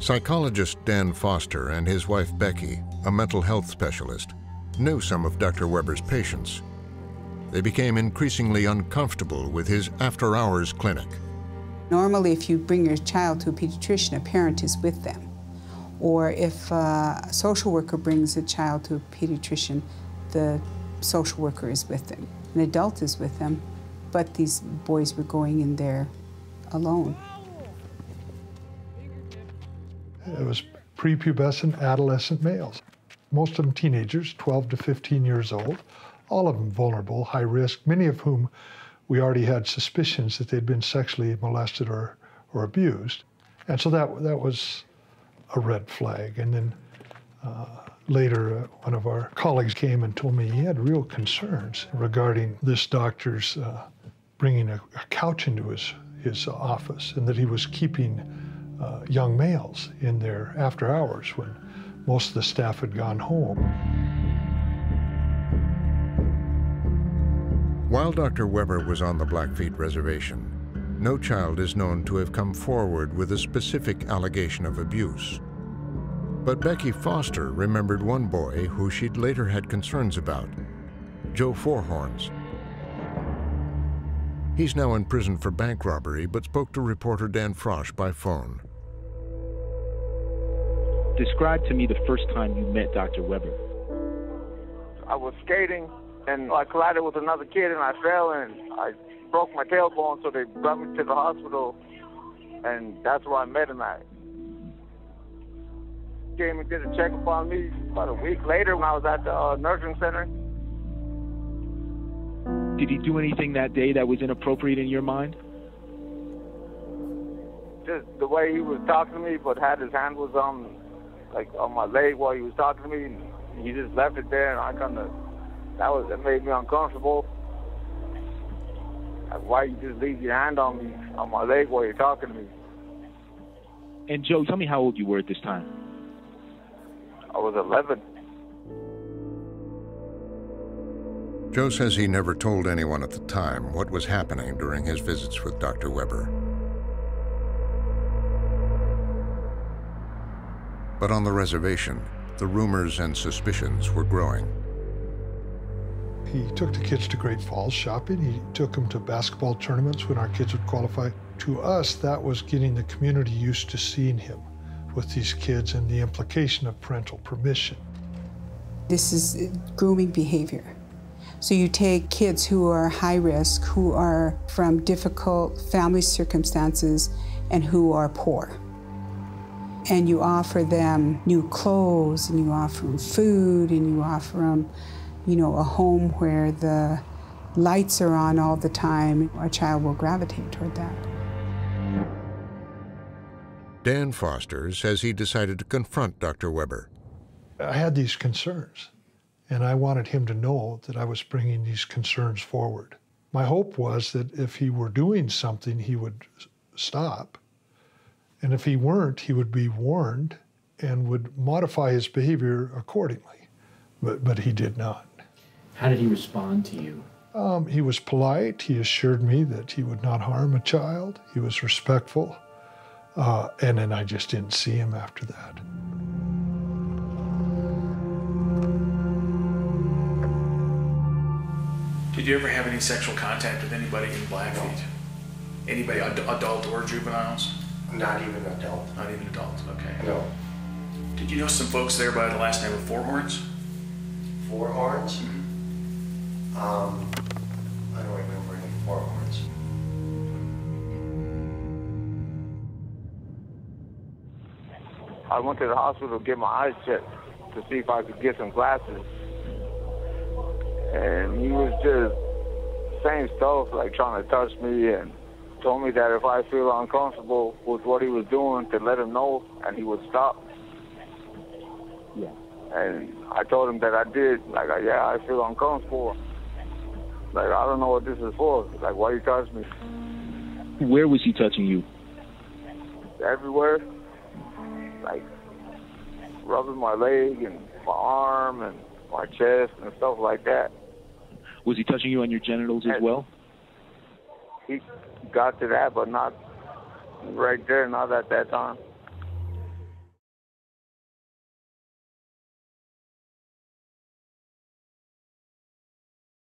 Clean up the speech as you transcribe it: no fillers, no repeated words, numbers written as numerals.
Psychologist Dan Foster and his wife Becky, a mental health specialist, knew some of Dr. Weber's patients. They became increasingly uncomfortable with his after-hours clinic. Normally, if you bring your child to a pediatrician, a parent is with them. Or if a social worker brings a child to a pediatrician, the social worker is with them. An adult is with them, but these boys were going in there alone. It was prepubescent, adolescent males. Most of them teenagers, 12 to 15 years old, all of them vulnerable, high risk, many of whom we already had suspicions that they'd been sexually molested or abused. And so that was a red flag. And then later, one of our colleagues came and told me he had real concerns regarding this doctor's bringing a couch into his office, and that he was keeping young males in there after hours when most of the staff had gone home. While Dr. Weber was on the Blackfeet Reservation, no child is known to have come forward with a specific allegation of abuse. But Becky Foster remembered one boy who she'd later had concerns about, Joe Fourhorns. He's now in prison for bank robbery, but spoke to reporter Dan FROSCH by phone. Describe to me the first time you met Dr. Weber. I was skating, and I collided with another kid, and I fell, and I broke my tailbone, so they brought me to the hospital, and that's where I met him at. Came and did a checkup on me about a week later when I was at the nursing center. Did he do anything that day that was inappropriate in your mind? Just the way he was talking to me, but had his hand was on my leg while he was talking to me, and he just left it there, and that made me uncomfortable. Like, why you just leave your hand on me, on my leg while you're talking to me? And Joe, tell me how old you were at this time. I was 11. Joe says he never told anyone at the time what was happening during his visits with Dr. Weber. But on the reservation, the rumors and suspicions were growing. He took the kids to Great Falls shopping. He took them to basketball tournaments when our kids would qualify. To us, that was getting the community used to seeing him with these kids and the implication of parental permission. This is grooming behavior. So you take kids who are high risk, who are from difficult family circumstances, and who are poor. And you offer them new clothes, and you offer them food, and you offer them, a home where the lights are on all the time. A child will gravitate toward that. Dan Foster says he decided to confront Dr. Weber. I had these concerns, and I wanted him to know that I was bringing these concerns forward. My hope was that if he were doing something, he would stop. And if he weren't, he would be warned and would modify his behavior accordingly. But he did not. How did he respond to you? He was polite. He assured me that he would not harm a child. He was respectful. And then I just didn't see him after that. Did you ever have any sexual contact with anybody in Blackfeet? No. Anybody, adult or juveniles? Not even adult. Not even adult, okay. No. Did you know some folks there by the last name of Fourhorns? Fourhorns? Mm-hmm. I don't remember any Fourhorns. I went to the hospital to get my eyes checked to see if I could get some glasses. And he was just saying stuff, like trying to touch me, and told me that if I feel uncomfortable with what he was doing, to let him know, and he would stop. Yeah. And I told him that I did. Like, yeah, I feel uncomfortable. Like, I don't know what this is for. Like, why you touch me? Where was he touching you? Everywhere. Like, rubbing my leg and my arm and my chest and stuff like that. Was he touching you on your genitals as well? He got to that, but not right there, not at that time.